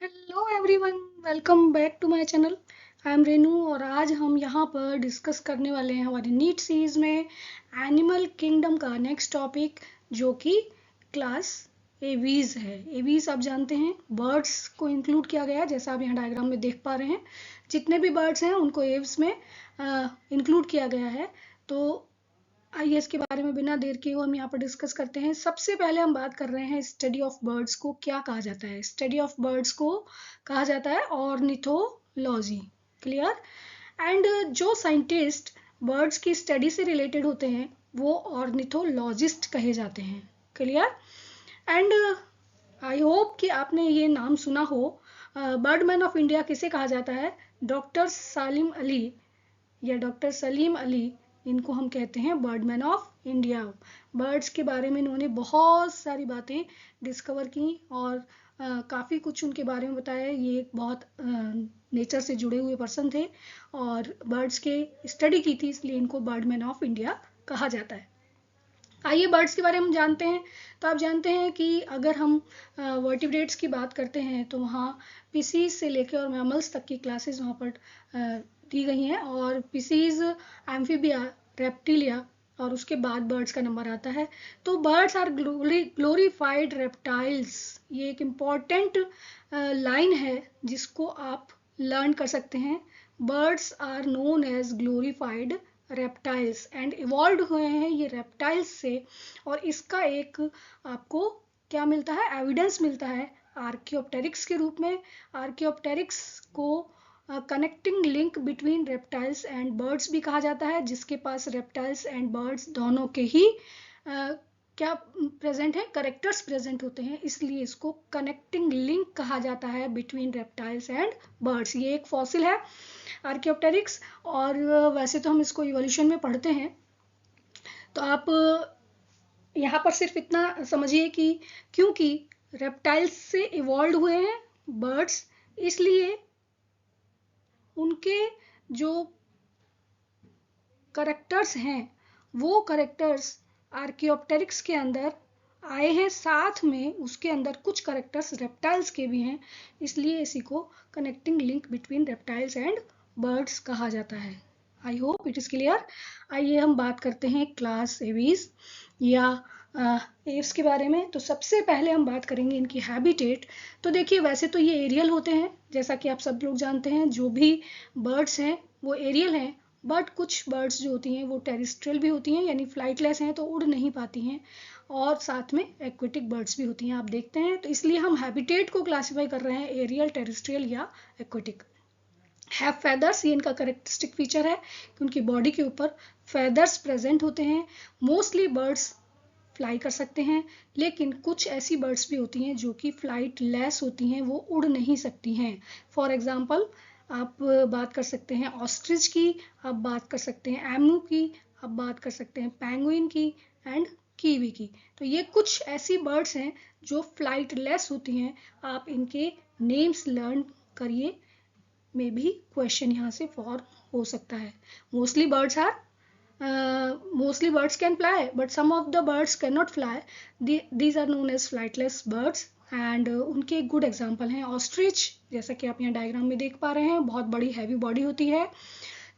Hello everyone, welcome back to my channel. I am Renu और आज हम यहाँ पर डिस्कस करने वाले हैं हमारी नीट सीरीज में एनिमल किंगडम का नेक्स्ट टॉपिक, जो कि क्लास एवीज है। एवीज आप जानते हैं, बर्ड्स को इंक्लूड किया गया है। जैसा आप यहाँ डायग्राम में देख पा रहे हैं, जितने भी बर्ड्स हैं उनको एव्स में इंक्लूड किया गया है। तो आइए इसके बारे में बिना देर किए हम यहाँ पर डिस्कस करते हैं। सबसे पहले हम बात कर रहे हैं स्टडी ऑफ बर्ड्स को क्या कहा जाता है। स्टडी ऑफ बर्ड्स को कहा जाता है ऑर्निथोलॉजी। क्लियर? एंड जो साइंटिस्ट बर्ड्स की स्टडी से रिलेटेड होते हैं वो ऑर्निथोलॉजिस्ट कहे जाते हैं। क्लियर? एंड आई होप कि आपने ये नाम सुना हो। बर्डमैन ऑफ इंडिया किसे कहा जाता है? डॉक्टर सालिम अली या डॉक्टर सलीम अली, इनको हम कहते हैं बर्डमैन ऑफ इंडिया। बर्ड्स के बारे में इन्होंने बहुत सारी बातें डिस्कवर की और काफ़ी कुछ उनके बारे में बताया। ये एक बहुत नेचर से जुड़े हुए पर्सन थे और बर्ड्स के स्टडी की थी, इसलिए इनको बर्डमैन ऑफ इंडिया कहा जाता है। आइए बर्ड्स के बारे में जानते हैं। तो आप जानते हैं कि अगर हम वर्टिब्रेट्स की बात करते हैं तो वहाँ पीसीज से लेकर और मैमल्स तक की क्लासेस वहाँ पर दी गई हैं। और पीसीज, एम्फीबिया, रेप्टिलिया और उसके बाद बर्ड्स का नंबर आता है। तो बर्ड्स आर ग्लोरीफाइड रेप्टाइल्स, ये एक इम्पॉर्टेंट लाइन है जिसको आप लर्न कर सकते हैं। Birds are known as glorified reptiles and evolve हुए हैं ये रेप्टाइल्स से। और इसका एक आपको क्या मिलता है? एविडेंस मिलता है आर्कियोप्टेरिक्स के रूप में। आर्कियोप्टेरिक्स को connecting link between reptiles and birds भी कहा जाता है, जिसके पास रेप्टाइल्स एंड बर्ड्स दोनों के ही क्या प्रेजेंट है? करेक्टर्स प्रेजेंट होते हैं, इसलिए इसको कनेक्टिंग लिंक कहा जाता है बिटवीन रेप्टाइल्स एंड बर्ड्स। ये एक फॉसिल है आर्कियोप्टेरिक्स। और वैसे तो हम इसको इवोल्यूशन में पढ़ते हैं। तो आप यहाँ पर सिर्फ इतना समझिए कि क्योंकि रेप्टाइल्स से इवॉल्व हुए हैं बर्ड्स, इसलिए उनके जो करेक्टर्स हैं वो करेक्टर्स आर्कियोप्टेरिक्स के अंदर आए हैं। साथ में उसके अंदर कुछ करेक्टर्स रेप्टाइल्स के भी हैं, इसलिए इसी को connecting link between reptiles and birds कहा जाता है। I hope it is clear. आइए हम बात करते हैं क्लास एवीज या एव्स के बारे में। तो सबसे पहले हम बात करेंगे इनकी हैबिटेट। तो देखिए, वैसे तो ये एरियल होते हैं, जैसा कि आप सब लोग जानते हैं। जो भी बर्ड्स हैं वो एरियल हैं, बट कुछ बर्ड्स जो होती हैं वो टेरिस्ट्रियल भी होती हैं, यानी फ्लाइटलेस हैं, तो उड़ नहीं पाती हैं। और साथ में एक्वेटिक बर्ड्स भी होती हैं, आप देखते हैं। तो इसलिए हम हैबिटेट को क्लासीफाई कर रहे हैं एरियल, टेरिस्ट्रियल या एक्वेटिक। हैव फेदर्स, ये इनका करेक्टरिस्टिक फीचर है कि उनकी बॉडी के ऊपर फेदर्स प्रेजेंट होते हैं। मोस्टली बर्ड्स फ्लाई कर सकते हैं, लेकिन कुछ ऐसी बर्ड्स भी होती हैं जो कि फ्लाइट लेस होती हैं, वो उड़ नहीं सकती हैं। फॉर एग्जाम्पल आप बात कर सकते हैं ऑस्ट्रिच की, आप बात कर सकते हैं एमू की, आप बात कर सकते हैं पेंगुइन की एंड कीवी की। तो ये कुछ ऐसी बर्ड्स हैं जो फ्लाइट लेस होती हैं। आप इनके नेम्स लर्न करिए, में भी क्वेश्चन यहाँ से फॉर हो सकता है। Mostly birds are mostly birds can fly, but some of the birds cannot fly. These are known as flightless birds. And उनके गुड एग्जाम्पल हैं ऑस्ट्रिच, जैसा कि आप यहाँ डायग्राम में देख पा रहे हैं, बहुत बड़ी हैवी बॉडी होती है,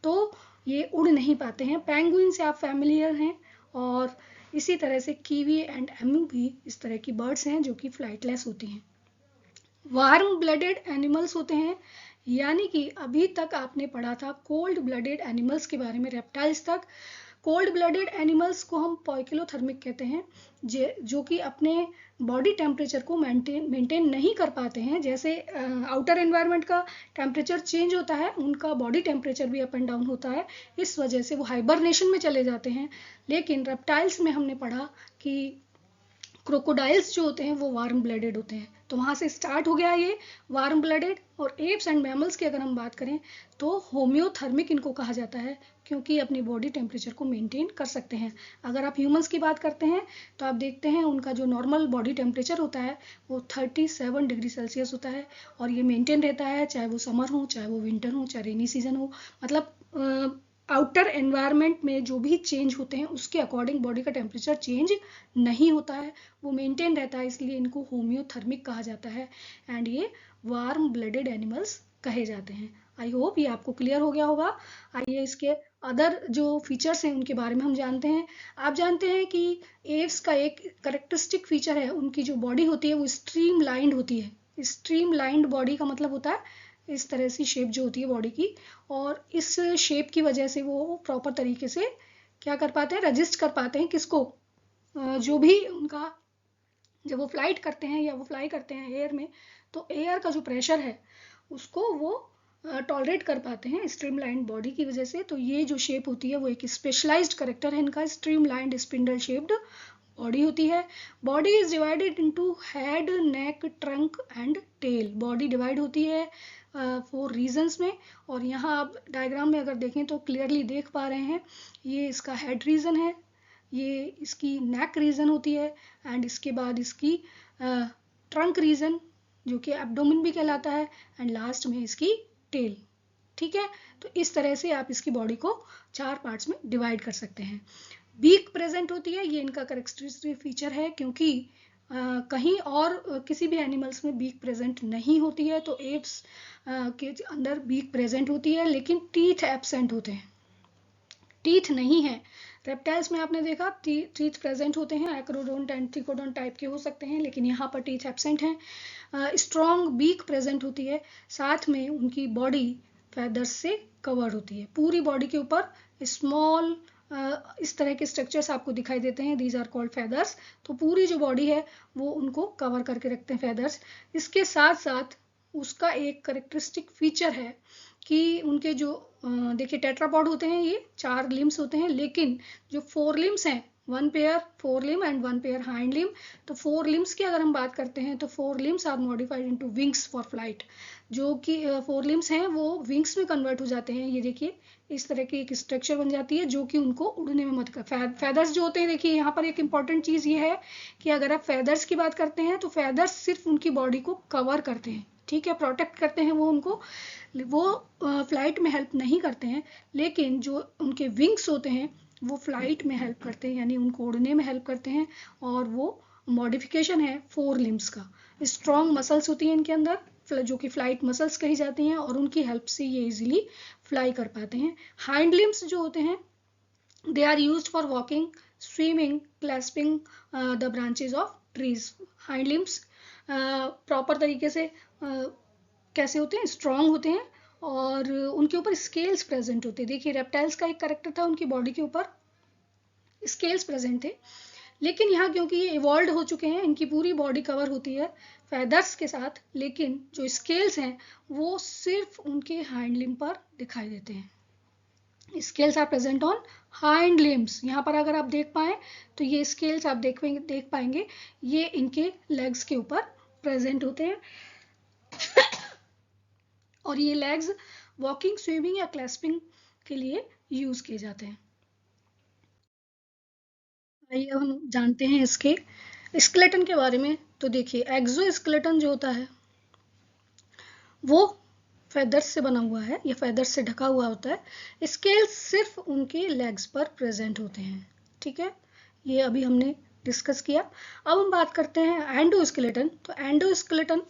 तो ये उड़ नहीं पाते हैं। पेंगुइन से आप फैमिलियर हैं। और इसी तरह से कीवी एंड एमू भी इस तरह की बर्ड्स हैं जो कि फ्लाइटलेस होती हैं। वार्म ब्लडेड एनिमल्स होते हैं, यानी कि अभी तक आपने पढ़ा था कोल्ड ब्लडेड एनिमल्स के बारे में, रेप्टाइल्स तक। कोल्ड ब्लडेड एनिमल्स को हम पॉइकिलोथर्मिक कहते हैं, जो कि अपने बॉडी टेम्परेचर को मेंटेन नहीं कर पाते हैं। जैसे आउटर एनवायरनमेंट का टेम्परेचर चेंज होता है, उनका बॉडी टेम्परेचर भी अप एंड डाउन होता है, इस वजह से वो हाइबरनेशन में चले जाते हैं। लेकिन रेप्टाइल्स में हमने पढ़ा कि क्रोकोडाइल्स जो होते हैं वो वार्म ब्लडेड होते हैं, तो वहाँ से स्टार्ट हो गया ये वार्म ब्लडेड। और एप्स एंड मैमल्स की अगर हम बात करें तो होम्योथर्मिक इनको कहा जाता है, क्योंकि अपनी बॉडी टेम्परेचर को मेंटेन कर सकते हैं। अगर आप ह्यूमंस की बात करते हैं तो आप देखते हैं उनका जो नॉर्मल बॉडी टेम्परेचर होता है वो 37 डिग्री सेल्सियस होता है, और ये मेंटेन रहता है चाहे वो समर हो, चाहे वो विंटर हो, चाहे रेनी सीजन हो। मतलब आउटर एनवायरनमेंट में जो भी चेंज होते हैं उसके अकॉर्डिंग बॉडी का टेम्परेचर चेंज नहीं होता है, वो मेंटेन रहता है, इसलिए इनको होम्योथर्मिक कहा जाता है एंड ये वार्म ब्लडेड एनिमल्स कहे जाते हैं। आई होप ये आपको क्लियर हो गया होगा। आइए इसके अदर जो फीचर्स हैं उनके बारे में हम जानते हैं। आप जानते हैं कि एव्स का एक करेक्टरिस्टिक फीचर है, उनकी जो बॉडी होती है वो स्ट्रीम लाइंड होती है। स्ट्रीम लाइंड बॉडी का मतलब होता है इस तरह से शेप जो होती है बॉडी की, और इस शेप की वजह से वो प्रॉपर तरीके से क्या कर पाते हैं, रजिस्ट कर पाते हैं किसको, जो भी उनका, जब वो फ्लाइट करते हैं या वो फ्लाई करते हैं एयर में, तो एयर का जो प्रेशर है उसको वो टॉलरेट कर पाते हैं स्ट्रीमलाइंड बॉडी की वजह से। तो ये जो शेप होती है वो एक स्पेशलाइज्ड करेक्टर है इनका, स्ट्रीमलाइंड स्पिंडल शेप्ड बॉडी होती है। Body is divided into head, neck, trunk and tail. Body divide होती है 4 रीजन्स में, और यहाँ आप डायग्राम में अगर देखें तो क्लियरली देख पा रहे हैं, ये इसका हेड रीजन है, ये इसकी नेक रीजन होती है, एंड इसके बाद इसकी ट्रंक रीजन जो कि एब्डोमेन भी कहलाता है, एंड लास्ट में इसकी टेल। ठीक है, तो इस तरह से आप इसकी बॉडी को 4 पार्ट्स में डिवाइड कर सकते हैं। बीक प्रेजेंट होती है, ये इनका करेक्टरिस्टिक फीचर है, क्योंकि कहीं और किसी भी एनिमल्स में बीक प्रेजेंट नहीं होती है, तो एप्स के अंदर बीक प्रेजेंट होती है, लेकिन टीथ एब्सेंट होते हैं, टीथ नहीं है। रेप्टाइल्स में आपने देखा टीथ प्रेजेंट होते हैं, एक्रोडोंट एंड ट्रिकोडोंट टाइप के हो सकते हैं, लेकिन यहाँ पर टीथ एब्सेंट हैं। स्ट्रॉन्ग बीक प्रेजेंट होती है, साथ में उनकी बॉडी फेदर्स से कवर होती है। पूरी बॉडी के ऊपर स्मॉल इस तरह के स्ट्रक्चर्स आपको दिखाई देते हैं, दीज आर कॉल्ड फेदर्स। तो पूरी जो बॉडी है वो उनको कवर करके रखते हैं फेदर्स। इसके साथ साथ उसका एक करेक्टरिस्टिक फीचर है कि उनके जो देखिए टेट्रापॉड होते हैं, ये 4 लिम्स होते हैं, लेकिन जो 4 लिम्स हैं, 1 pair 4 limb and 1 pair hind limb, तो 4 लिम्स की अगर हम बात करते हैं तो 4 limbs are modified into wings for flight. जो कि 4 लिम्स हैं वो विंग्स में कन्वर्ट हो जाते हैं। ये देखिए इस तरह की एक स्ट्रक्चर बन जाती है जो कि उनको उड़ने में मदद कर। फेदर्स जो होते हैं, देखिए यहाँ पर एक इंपॉर्टेंट चीज़ ये है कि अगर आप फेदर्स की बात करते हैं तो फेदर्स सिर्फ उनकी बॉडी को कवर करते हैं, ठीक है, प्रोटेक्ट करते हैं, वो उनको वो फ्लाइट में हेल्प नहीं करते हैं। लेकिन जो उनके विंग्स होते हैं वो फ्लाइट में हेल्प करते हैं, यानी उनको उड़ने में हेल्प करते हैं, और वो मॉडिफिकेशन है 4 लिम्स का। स्ट्रॉन्ग मसल्स होती हैं इनके अंदर जो कि फ्लाइट मसल्स कही जाती हैं, और उनकी हेल्प से ये इजीली फ्लाई कर पाते हैं। हाइंड लिम्स जो होते हैं they are used for walking, swimming, clasping the branches of trees. Hind limbs proper तरीके से कैसे होते हैं, स्ट्रॉन्ग होते हैं, और उनके ऊपर स्केल्स प्रेजेंट होते हैं। देखिए रेप्टाइल्स का एक करेक्टर था, उनकी बॉडी के ऊपर स्केल्स प्रेजेंट थे, लेकिन यहाँ क्योंकि ये इवॉल्व हो चुके हैं, इनकी पूरी बॉडी कवर होती है फेदर्स के साथ, लेकिन जो स्केल्स हैं वो सिर्फ उनके हाइंड लिम्ब पर दिखाई देते हैं। Scales are present on hind limbs. यहाँ पर अगर आप देख पाएं तो ये स्केल्स आप देख पाएंगे, ये इनके लेग्स के ऊपर प्रेजेंट होते हैं, और ये लेग्स वॉकिंग, स्विमिंग या क्लैस्पिंग के लिए यूज किए जाते हैं। आइए हम जानते हैं इसके स्केलेटन के बारे में। तो देखिए एक्सोस्केलेटन जो होता है वो फेदर्स से बना हुआ है, ये फेदर्स से ढका हुआ होता है। स्केल्स सिर्फ उनके लेग्स पर प्रेजेंट होते हैं, ठीक है, ये अभी हमने डिस्कस किया। अब हम बात करते हैं एंडोस्केलेटन। तो एंडोस्केलेटन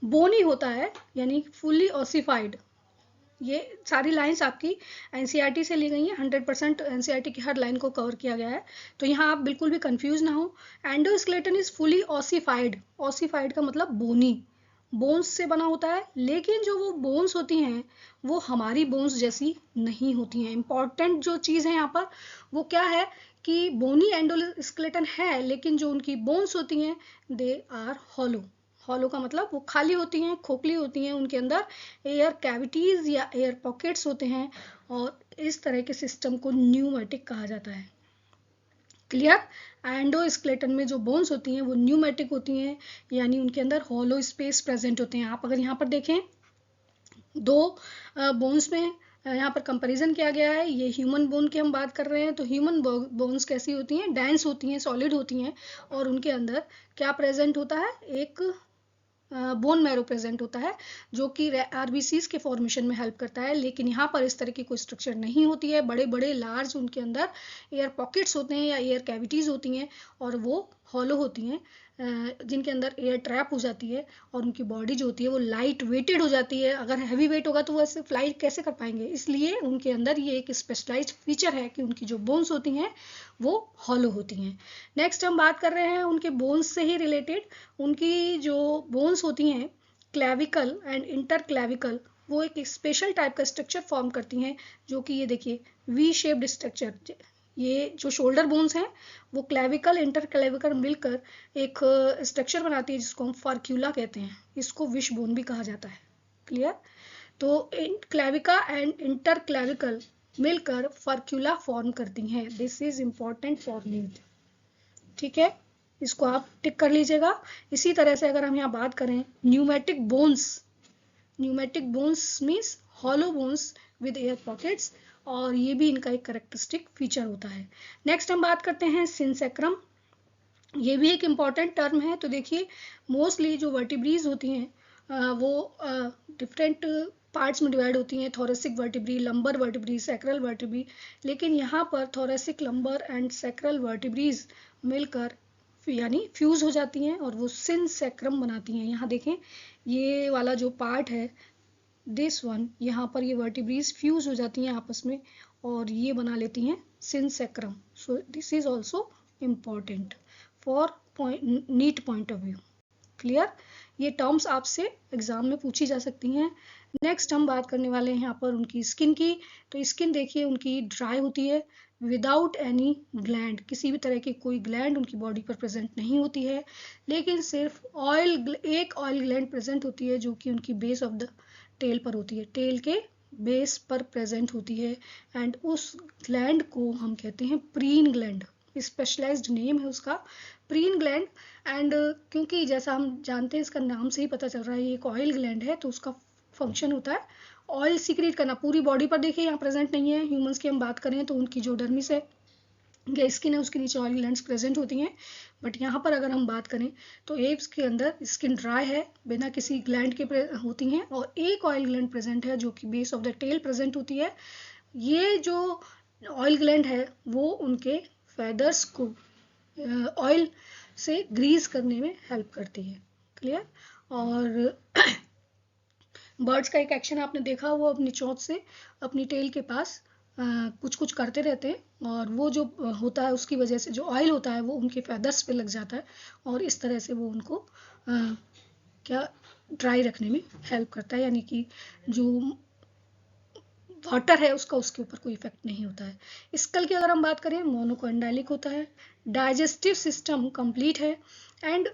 बोनी होता है, यानी फुल्ली ऑसिफाइड। ये सारी लाइंस आपकी एनसीईआरटी से ली गई हैं, 100% एनसीईआरटी की हर लाइन को कवर किया गया है, तो यहाँ आप बिल्कुल भी कंफ्यूज ना हो। Endoskeleton is fully ossified. Ossified का मतलब बोनी, बोन्स से बना होता है, लेकिन जो वो बोन्स होती हैं वो हमारी बोन्स जैसी नहीं होती हैं। इंपॉर्टेंट जो चीज़ है यहाँ पर वो क्या है कि बोनी एंडोस्केलेटन है, लेकिन जो उनकी बोन्स होती हैं दे आर हॉलो। हॉलो का मतलब वो खाली होती हैं, खोखली होती हैं, उनके अंदर एयर कैविटीज या एयर पॉकेट्स होते हैं, और इस तरह के सिस्टम को न्यूमेटिक कहा जाता है। क्लियर? एंडोस्केलेटन में जो बोन्स होती हैं वो न्यूमेटिक होती हैं, यानी उनके अंदर हॉलो स्पेस प्रेजेंट होते हैं। आप अगर यहाँ पर देखें 2 बोन्स में यहाँ पर कंपैरिजन किया गया है, ये ह्यूमन बोन की हम बात कर रहे हैं, तो ह्यूमन बोन्स कैसी होती हैं, डेंस होती हैं, सॉलिड होती हैं, और उनके अंदर क्या प्रेजेंट होता है, एक बोन मैरो प्रेजेंट होता है जो कि आरबीसीज के फॉर्मेशन में हेल्प करता है, लेकिन यहाँ पर इस तरह की कोई स्ट्रक्चर नहीं होती है। बड़े बड़े लार्ज उनके अंदर एयर पॉकेट्स होते हैं या एयर कैविटीज़ होती हैं और वो हॉलो होती हैं, जिनके अंदर एयर ट्रैप हो जाती है और उनकी बॉडी जो होती है वो लाइट वेटेड हो जाती है। अगर हैवी वेट होगा तो वो ऐसे फ्लाई कैसे कर पाएंगे, इसलिए उनके अंदर ये एक स्पेशलाइज्ड फीचर है कि उनकी जो बोन्स होती हैं वो हॉलो होती हैं। नेक्स्ट हम बात कर रहे हैं उनके बोन्स से ही रिलेटेड। उनकी जो बोन्स होती हैं क्लैविकल एंड इंटर क्लैविकल, वो एक स्पेशल टाइप का स्ट्रक्चर फॉर्म करती हैं, जो कि ये देखिए वी शेप्ड स्ट्रक्चर। ये जो शोल्डर बोन्स हैं वो क्लैविकल इंटर क्लैविकल मिलकर एक स्ट्रक्चर बनाती है जिसको हम फर्क्यूला कहते हैं। इसको विश बोन भी कहा जाता है। क्लियर? तो क्लैविका एंड इंटर क्लैविकल मिलकर फर्क्यूला फॉर्म करती हैं। This is important for NEET. ठीक है, इसको आप टिक कर लीजिएगा। इसी तरह से अगर हम यहाँ बात करें pneumatic bones, pneumatic bones means hollow bones with air pockets, और ये भी इनका एक कैरेक्टरिस्टिक फीचर होता है। नेक्स्ट हम बात करते हैं सिंसेक्रम। ये भी एक इम्पॉर्टेंट टर्म है। तो देखिए मोस्टली जो वर्टिब्रीज होती हैं वो डिफरेंट पार्ट्स में डिवाइड होती हैं, thoracic vertebrae, lumbar vertebrae, sacral vertebrae, लेकिन यहाँ पर thoracic, lumbar and sacral vertebrae मिलकर यानी फ्यूज हो जाती हैं और वो सिंसेक्रम बनाती हैं। यहाँ देखें ये वाला जो पार्ट है दिस वन, यहाँ पर ये वर्टिब्रीज फ्यूज हो जाती हैं आपस में और ये बना लेती हैं synsacrum. So this is also important for NEET point of view. Clear? ये टर्म्स आपसे एग्जाम में पूछी जा सकती हैं। नेक्स्ट हम बात करने वाले हैं यहाँ पर उनकी स्किन की। तो स्किन देखिए उनकी ड्राई होती है विदाउट एनी ग्लैंड, किसी भी तरह की कोई ग्लैंड उनकी बॉडी पर प्रेजेंट नहीं होती है, लेकिन सिर्फ एक ऑयल ग्लैंड प्रेजेंट होती है जो कि उनकी बेस ऑफ द टेल पर होती है, टेल के बेस पर प्रेजेंट होती है, एंड उस ग्लैंड को हम कहते हैं प्रीन ग्लैंड। स्पेशलाइज्ड नेम है उसका, प्रीन ग्लैंड। एंड क्योंकि जैसा हम जानते हैं इसका नाम से ही पता चल रहा है ये एक ऑयल ग्लैंड है, तो उसका फंक्शन होता है ऑयल सीक्रेट करना। पूरी बॉडी पर देखिए यहाँ प्रेजेंट नहीं है। ह्यूमंस की हम बात करें तो उनकी जो डर्मिस है या स्किन है उसके नीचे ऑयल ग्लैंड्स प्रेजेंट होती हैं, बट यहाँ पर अगर हम बात करें तो एप्स के अंदर स्किन ड्राई है, बिना किसी ग्लैंड के होती हैं, और एक ऑयल ग्लैंड प्रेजेंट है जो कि base of the tail present होती है। ये जो ऑयल ग्लैंड है वो उनके फेदर्स को ऑयल से ग्रीस करने में हेल्प करती है। क्लियर? और बर्ड्स का एक एक्शन आपने देखा, वो अपनी चोंच से अपनी टेल के पास कुछ कुछ करते रहते हैं और वो जो होता है उसकी वजह से जो ऑयल होता है वो उनके फेदर्स पे लग जाता है और इस तरह से वो उनको क्या ड्राई रखने में हेल्प करता है, यानी कि जो वाटर है उसका उसके ऊपर कोई इफेक्ट नहीं होता है। स्कल की अगर हम बात करें मोनोकोएंडाइलिक होता है, डाइजेस्टिव सिस्टम कंप्लीट है, and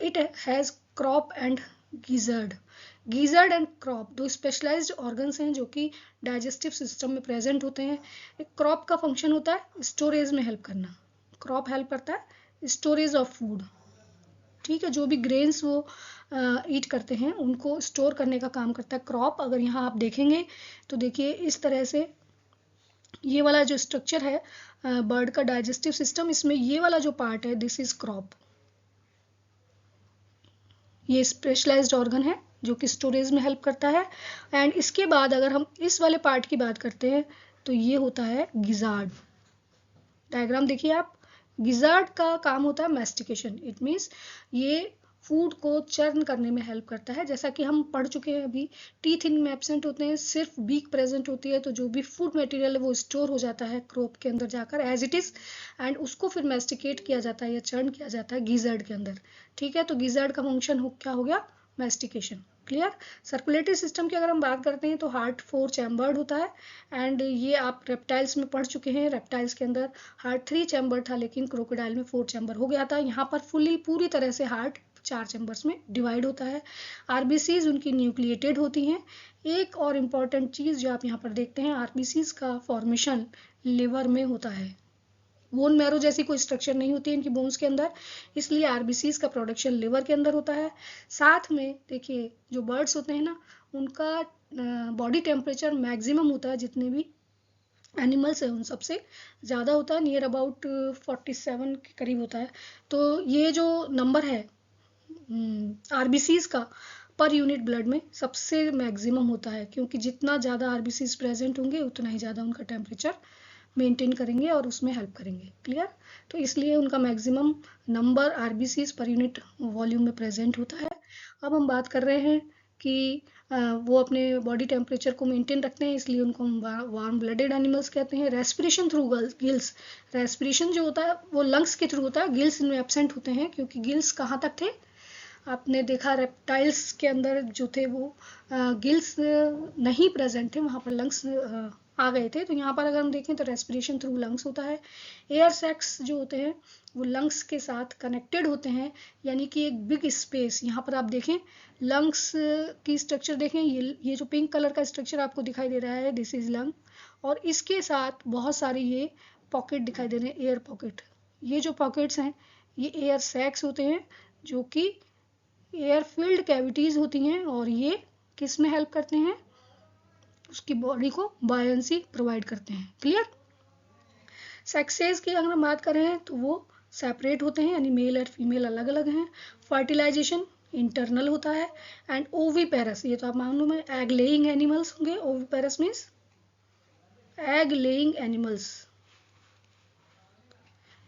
it has crop and gizzard. Gizzard and crop दो स्पेशलाइज्ड ऑर्गन्स हैं जो कि डाइजेस्टिव सिस्टम में प्रेजेंट होते हैं। एक क्रॉप का फंक्शन होता है स्टोरेज में हेल्प करना, क्रॉप हेल्प करता है स्टोरेज ऑफ फूड। ठीक है, जो भी ग्रेन्स वो ईट करते हैं उनको स्टोर करने का काम करता है क्रॉप। अगर यहाँ आप देखेंगे तो देखिए इस तरह से ये वाला जो स्ट्रक्चर है बर्ड का डाइजेस्टिव सिस्टम, इसमें ये वाला जो पार्ट है दिस इज क्रॉप। ये स्पेशलाइज्ड ऑर्गन है जो कि स्टोरेज में हेल्प करता है। एंड इसके बाद अगर हम इस वाले पार्ट की बात करते हैं तो ये होता है गिजार्ड। डायग्राम देखिए आप, गिजार्ड का काम होता है मैस्टिकेशन। इट मीन्स ये फूड को चर्न करने में हेल्प करता है। जैसा कि हम पढ़ चुके हैं अभी, टीथ इनमें एब्सेंट होते हैं, सिर्फ बीक प्रेजेंट होती है, तो जो भी फूड मटेरियल है वो स्टोर हो जाता है क्रॉप के अंदर जाकर एज इट इज, एंड उसको फिर मैस्टिकेट किया जाता है या चर्न किया जाता है गिजर्ड के अंदर। ठीक है, तो गिजर्ड का फंक्शन क्या हो गया? मैस्टिकेशन। क्लियर? सर्कुलेटरी सिस्टम की अगर हम बात करते हैं तो हार्ट 4 चैम्बर्ड होता है, एंड ये आप रेप्टाइल्स में पढ़ चुके हैं। रेप्टाइल्स के अंदर हार्ट 3 चैम्बर था, लेकिन क्रोकोडाइल में 4 चैम्बर हो गया था। यहाँ पर पूरी तरह से हार्ट 4 चैम्बर्स में डिवाइड होता है। आरबीसीज उनकी न्यूक्लिएटेड होती हैं। एक और इम्पॉर्टेंट चीज़ जो आप यहाँ पर देखते हैं, आरबीसीज का फॉर्मेशन लिवर में होता है। बोन मैरो जैसी कोई स्ट्रक्चर नहीं होती है इनकी बोन्स के अंदर, इसलिए आरबीसीज का प्रोडक्शन लिवर के अंदर होता है। साथ में देखिए जो बर्ड्स होते हैं ना, उनका बॉडी टेम्परेचर मैक्सिमम होता है, जितने भी एनिमल्स है उन सबसे ज़्यादा होता है, नियर अबाउट 47 के करीब होता है। तो ये जो नंबर है आरबीसीज का पर यूनिट ब्लड में सबसे मैक्सिमम होता है, क्योंकि जितना ज़्यादा आरबीसीज प्रेजेंट होंगे उतना ही ज़्यादा उनका टेम्परेचर मेंटेन करेंगे और उसमें हेल्प करेंगे। क्लियर? तो इसलिए उनका maximum number RBCs per unit volume में प्रेजेंट होता है। अब हम बात कर रहे हैं कि वो अपने बॉडी टेम्परेचर को मेंटेन रखते हैं, इसलिए उनको हम वार्म ब्लडेड एनिमल्स कहते हैं। रेस्पिरेशन थ्रू गिल्स, रेस्पिरेशन जो होता है वो लंग्स के थ्रू होता है, गिल्स इनमें एब्सेंट होते हैं, क्योंकि गिल्स कहाँ तक थे, आपने देखा रेप्टाइल्स के अंदर जो थे वो गिल्स नहीं प्रेजेंट थे, वहाँ पर लंग्स आ गए थे। तो यहाँ पर अगर हम देखें तो रेस्पिरेशन थ्रू लंग्स होता है। एयर सैक्स जो होते हैं वो लंग्स के साथ कनेक्टेड होते हैं, यानी कि एक बिग स्पेस, यहाँ पर आप देखें लंग्स की स्ट्रक्चर देखें, ये जो पिंक कलर का स्ट्रक्चर आपको दिखाई दे रहा है, दिस इज लंग, और इसके साथ बहुत सारे ये पॉकेट दिखाई दे रहे हैं, एयर पॉकेट। ये जो पॉकेट्स हैं ये एयर सैक्स होते हैं, जो कि एयर फिल्ड कैविटीज होती हैं, और ये किस में हेल्प करते हैं, उसकी बॉडी को बायंसी प्रोवाइड करते हैं। क्लियर? सेक्सेस की अगर हम बात करें तो वो सेपरेट होते हैं, यानी मेल और फीमेल अलग अलग हैं। फर्टिलाइजेशन इंटरनल होता है। एंड ओवीपेरस, ये तो आप मालूम है, एग लेइंग एनिमल्स होंगे। Oviparous means egg laying animals.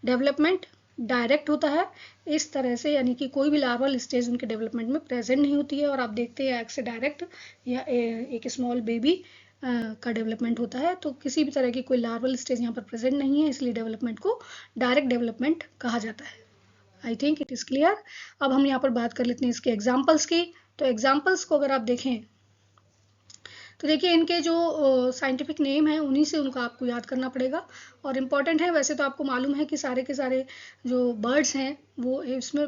Development direct होता है इस तरह से, यानी कि कोई भी लार्वल स्टेज उनके डेवलपमेंट में प्रेजेंट नहीं होती है, और आप देखते हैं एग से डायरेक्ट या एक स्मॉल बेबी का डेवलपमेंट होता है। तो किसी भी तरह की कोई लार्वल स्टेज यहाँ पर प्रेजेंट नहीं है, इसलिए डेवलपमेंट को डायरेक्ट डेवलपमेंट कहा जाता है। I think it is clear. अब हम यहाँ पर बात कर लेते हैं इसके एग्जाम्पल्स की। तो एग्जाम्पल्स को अगर आप देखें तो देखिए इनके जो साइंटिफिक नेम है उन्हीं से उनको आपको याद करना पड़ेगा, और इम्पॉर्टेंट है। वैसे तो आपको मालूम है कि सारे के सारे जो बर्ड्स हैं वो इसमें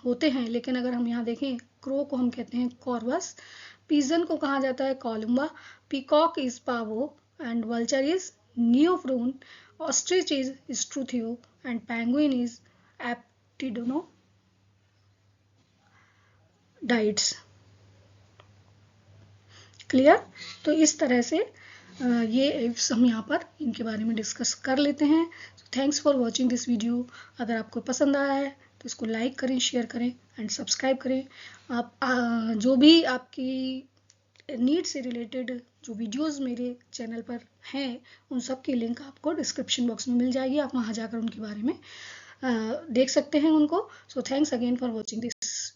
होते हैं, लेकिन अगर हम यहाँ देखें, क्रो को हम कहते हैं कॉर्वस, पिजन को कहा जाता है Columba, peacock is Pavo, and vulture is Neophron, ostrich is Struthio, and penguin is Aptenodytes. Clear? तो इस तरह से ये हम यहाँ पर इनके बारे में डिस्कस कर लेते हैं। Thanks for watching this video. अगर आपको पसंद आया है तो इसको लाइक करें, शेयर करें एंड सब्सक्राइब करें। आप जो भी आपकी नीड से रिलेटेड जो वीडियोस मेरे चैनल पर हैं उन सब की लिंक आपको डिस्क्रिप्शन बॉक्स में मिल जाएगी, आप वहाँ जाकर उनके बारे में देख सकते हैं उनको। So thanks again for watching this